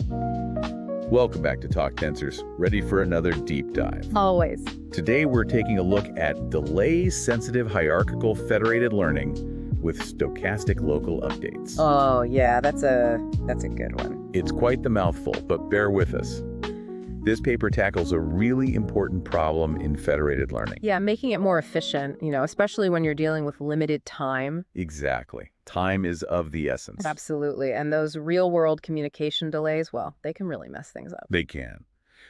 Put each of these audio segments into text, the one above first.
Welcome back to Talk Tensors, ready for another deep dive. Always. Today we're taking a look at delay-sensitive hierarchical federated learning with stochastic local updates. Oh, yeah, that's a good one. It's quite the mouthful, but bear with us. This paper tackles a really important problem in federated learning. Yeah, making it more efficient, especially when you're dealing with limited time. Exactly. Time is of the essence. Absolutely. And those real-world communication delays, well, they can really mess things up. They can.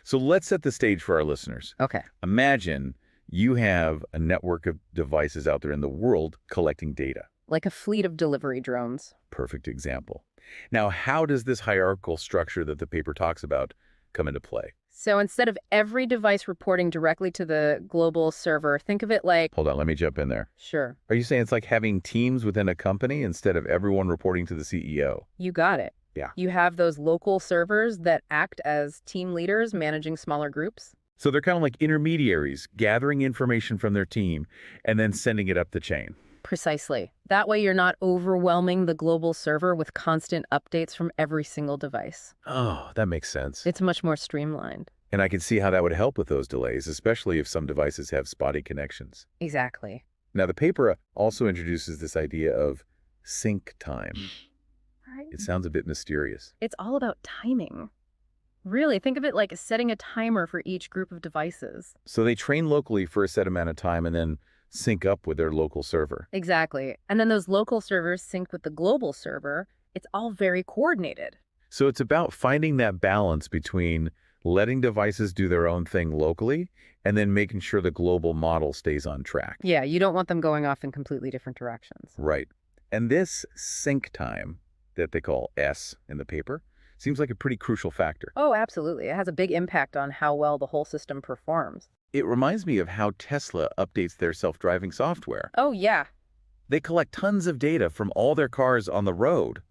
So let's set the stage for our listeners. Okay. Imagine you have a network of devices out there in the world collecting data. Like a fleet of delivery drones. Perfect example. Now, how does this hierarchical structure that the paper talks about come into play? So instead of every device reporting directly to the global server, think of it like... Hold on, let me jump in there. Sure. Are you saying it's like having teams within a company instead of everyone reporting to the CEO? You got it. Yeah. You have those local servers that act as team leaders managing smaller groups. So they're kind of like intermediaries, gathering information from their team and then sending it up the chain. Precisely. That way you're not overwhelming the global server with constant updates from every single device. Oh, that makes sense. It's much more streamlined. And I can see how that would help with those delays, especially if some devices have spotty connections. Exactly. Now, the paper also introduces this idea of sync time. Right. It sounds a bit mysterious. It's all about timing. Really, think of it like setting a timer for each group of devices. So they train locally for a set amount of time and then sync up with their local server. Exactly. And then those local servers sync with the global server. It's all very coordinated. So it's about finding that balance between letting devices do their own thing locally and then making sure the global model stays on track. Yeah, you don't want them going off in completely different directions. Right. And this sync time that they call S in the paper seems like a pretty crucial factor. Oh, absolutely. It has a big impact on how well the whole system performs. It reminds me of how Tesla updates their self-driving software. Oh, yeah. They collect tons of data from all their cars on the road,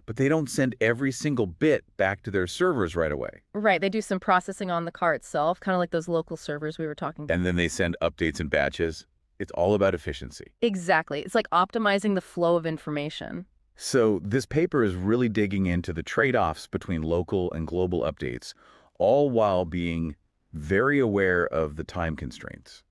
but they don't send every single bit back to their servers right away. Right. They do some processing on the car itself, kind of like those local servers we were talking about. And then they send updates in batches. It's all about efficiency. Exactly. It's like optimizing the flow of information. So this paper is really digging into the trade-offs between local and global updates, all while being very aware of the time constraints.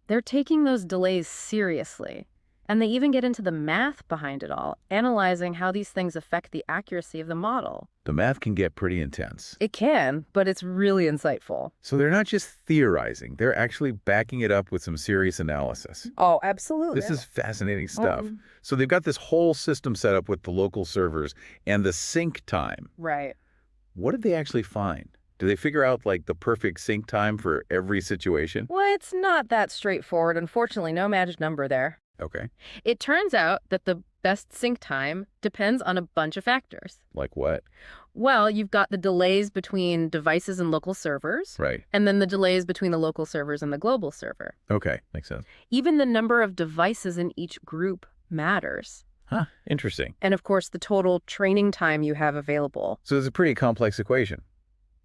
They're taking those delays seriously. And they even get into the math behind it all, analyzing how these things affect the accuracy of the model. The math can get pretty intense. It can, but it's really insightful. So they're not just theorizing, they're actually backing it up with some serious analysis. Oh, absolutely. This is fascinating stuff. So they've got this whole system set up with the local servers and the sync time. Right. What did they actually find? Do they figure out like the perfect sync time for every situation? Well, it's not that straightforward. Unfortunately, no magic number there. Okay. It turns out that the best sync time depends on a bunch of factors. Like what? Well, you've got the delays between devices and local servers. Right. And then the delays between the local servers and the global server. Okay. Makes sense. Even the number of devices in each group matters. Huh. Interesting. And of course, the total training time you have available. So it's a pretty complex equation.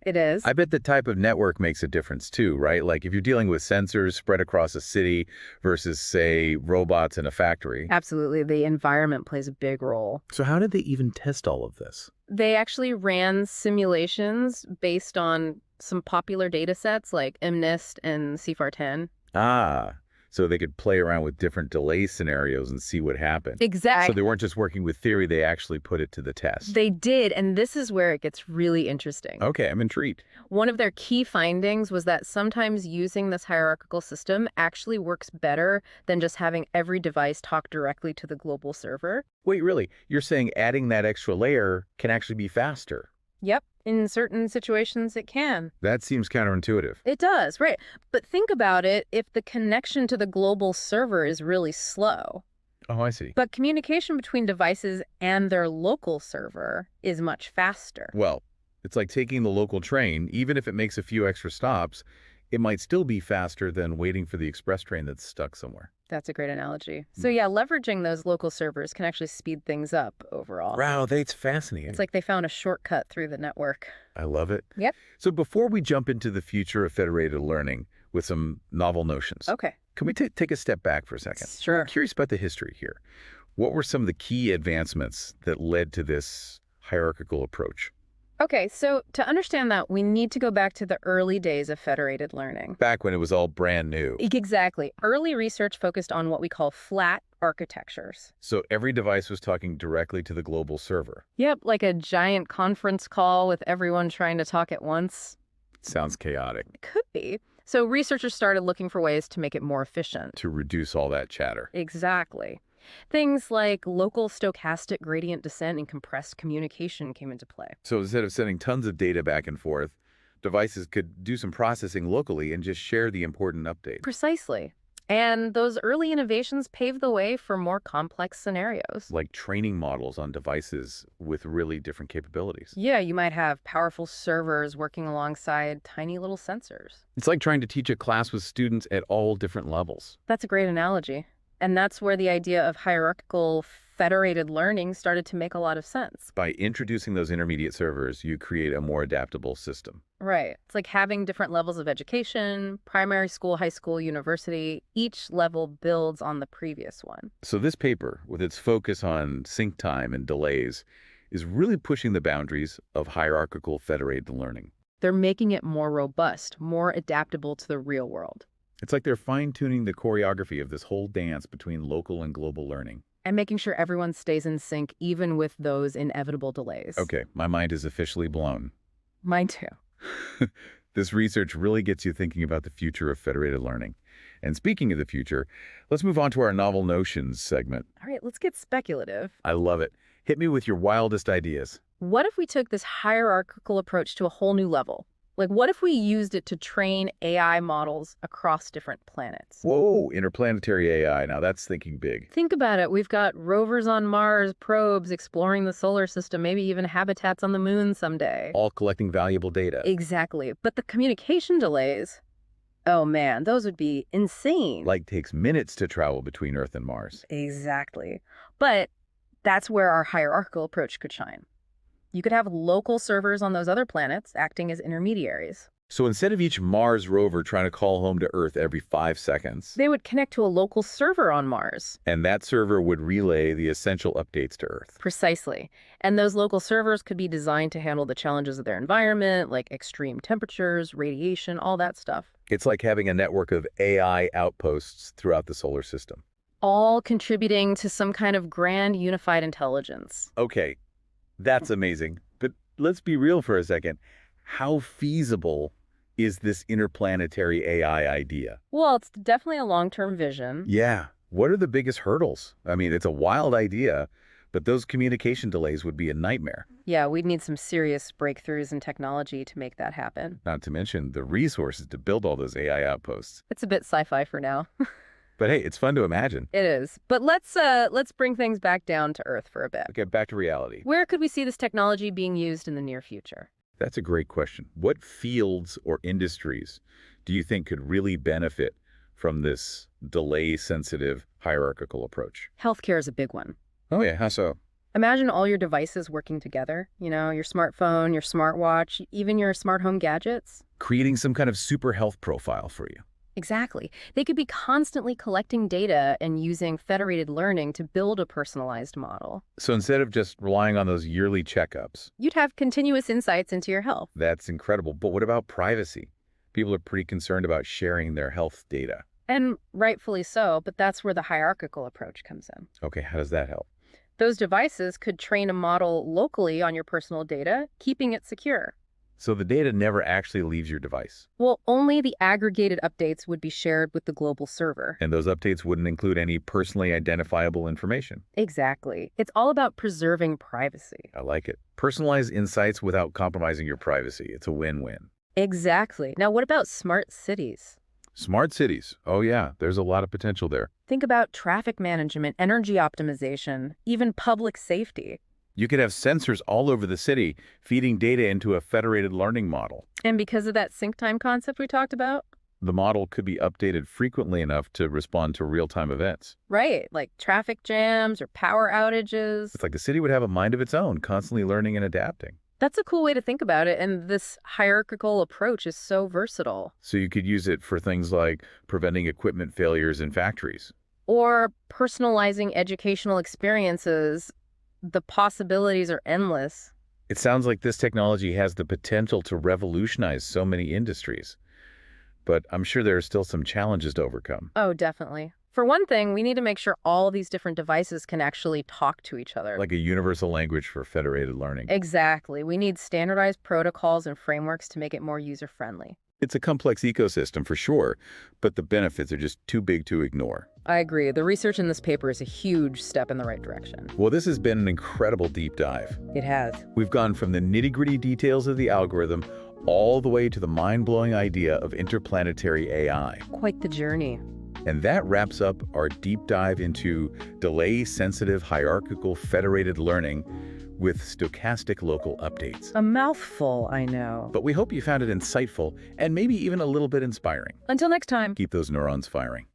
It is. I bet the type of network makes a difference too, right? Like if you're dealing with sensors spread across a city versus, say, robots in a factory. Absolutely. The environment plays a big role. So how did they even test all of this? They actually ran simulations based on some popular data sets like MNIST and CFAR10. Ah, so they could play around with different delay scenarios and see what happened. Exactly. So they weren't just working with theory, they actually put it to the test. They did, and this is where it gets really interesting. Okay, I'm intrigued. One of their key findings was that sometimes using this hierarchical system actually works better than just having every device talk directly to the global server. Wait, really? You're saying adding that extra layer can actually be faster? Yep. In certain situations, it can. That seems counterintuitive. It does, right. But think about it if the connection to the global server is really slow. Oh, I see. But communication between devices and their local server is much faster. Well, it's like taking the local train. Even if it makes a few extra stops, it might still be faster than waiting for the express train that's stuck somewhere. That's a great analogy. So yeah, leveraging those local servers can actually speed things up overall. Wow, that's fascinating. It's like they found a shortcut through the network. I love it. Yep. So before we jump into the future of federated learning with some novel notions, Okay. can we take a step back for a second? Sure. I'm curious about the history here. What were some of the key advancements that led to this hierarchical approach? Okay, so to understand that, we need to go back to the early days of federated learning. Back when it was all brand new. Exactly. Early research focused on what we call flat architectures. So every device was talking directly to the global server. Yep, like a giant conference call with everyone trying to talk at once. Sounds chaotic. It could be. So researchers started looking for ways to make it more efficient. To reduce all that chatter. Exactly. Things like local stochastic gradient descent and compressed communication came into play. So instead of sending tons of data back and forth, devices could do some processing locally and just share the important updates. Precisely. And those early innovations paved the way for more complex scenarios. Like training models on devices with really different capabilities. Yeah, you might have powerful servers working alongside tiny little sensors. It's like trying to teach a class with students at all different levels. That's a great analogy. And that's where the idea of hierarchical federated learning started to make a lot of sense. By introducing those intermediate servers, you create a more adaptable system. Right. It's like having different levels of education, primary school, high school, university. Each level builds on the previous one. So this paper, with its focus on sync time and delays, is really pushing the boundaries of hierarchical federated learning. They're making it more robust, more adaptable to the real world. It's like they're fine-tuning the choreography of this whole dance between local and global learning. And making sure everyone stays in sync, even with those inevitable delays. Okay, my mind is officially blown. Mine too. This research really gets you thinking about the future of federated learning. And speaking of the future, let's move on to our novel notions segment. All right, let's get speculative. I love it. Hit me with your wildest ideas. What if we took this hierarchical approach to a whole new level? Like, what if we used it to train AI models across different planets? Whoa, interplanetary AI. Now that's thinking big. Think about it. We've got rovers on Mars, probes exploring the solar system, maybe even habitats on the moon someday. All collecting valuable data. Exactly. But the communication delays, oh man, those would be insane. Like takes minutes to travel between Earth and Mars. Exactly. But that's where our hierarchical approach could shine. You could have local servers on those other planets acting as intermediaries. So instead of each Mars rover trying to call home to Earth every 5 seconds, They would connect to a local server on Mars. and that server would relay the essential updates to Earth. Precisely. And those local servers could be designed to handle the challenges of their environment, like extreme temperatures, radiation, all that stuff. It's like having a network of AI outposts throughout the solar system. All contributing to some kind of grand unified intelligence. Okay, that's amazing. But let's be real for a second. How feasible is this interplanetary AI idea? Well, it's definitely a long-term vision. Yeah. What are the biggest hurdles? I mean, it's a wild idea, but those communication delays would be a nightmare. Yeah, we'd need some serious breakthroughs in technology to make that happen. Not to mention the resources to build all those AI outposts. It's a bit sci-fi for now. But hey, it's fun to imagine. It is. But let's bring things back down to Earth for a bit. Okay, back to reality. Where could we see this technology being used in the near future? That's a great question. What fields or industries do you think could really benefit from this delay-sensitive hierarchical approach? Healthcare is a big one. Oh yeah, how so? Imagine all your devices working together. You know, your smartphone, your smartwatch, even your smart home gadgets. Creating some kind of super health profile for you. Exactly. They could be constantly collecting data and using federated learning to build a personalized model. So instead of just relying on those yearly checkups, You'd have continuous insights into your health. that's incredible. But what about privacy? People are pretty concerned about sharing their health data. And rightfully so, but that's where the hierarchical approach comes in. Okay, how does that help? Those devices could train a model locally on your personal data, keeping it secure. So the data never actually leaves your device. Well, only the aggregated updates would be shared with the global server. And those updates wouldn't include any personally identifiable information. Exactly. It's all about preserving privacy. I like it. Personalized insights without compromising your privacy. It's a win-win. Exactly. Now, what about smart cities? Smart cities. Oh yeah, there's a lot of potential there. Think about traffic management, energy optimization, even public safety. You could have sensors all over the city feeding data into a federated learning model. And because of that sync time concept we talked about, The model could be updated frequently enough to respond to real-time events. right, like traffic jams or power outages. It's like the city would have a mind of its own, constantly learning and adapting. That's a cool way to think about it, and this hierarchical approach is so versatile. So you could use it for things like preventing equipment failures in factories. Or personalizing educational experiences. The possibilities are endless. It sounds like this technology has the potential to revolutionize so many industries, but I'm sure there are still some challenges to overcome, Oh, definitely. For one thing, we need to make sure all these different devices can actually talk to each other. like a universal language for federated learning. Exactly. We need standardized protocols and frameworks to make it more user-friendly. It's a complex ecosystem for sure, but the benefits are just too big to ignore. I agree. The research in this paper is a huge step in the right direction. Well, this has been an incredible deep dive. It has. We've gone from the nitty-gritty details of the algorithm all the way to the mind-blowing idea of interplanetary AI. Quite the journey. And that wraps up our deep dive into delay-sensitive hierarchical federated learning with stochastic local updates. A mouthful, I know. But we hope you found it insightful and maybe even a little bit inspiring. Until next time. Keep those neurons firing.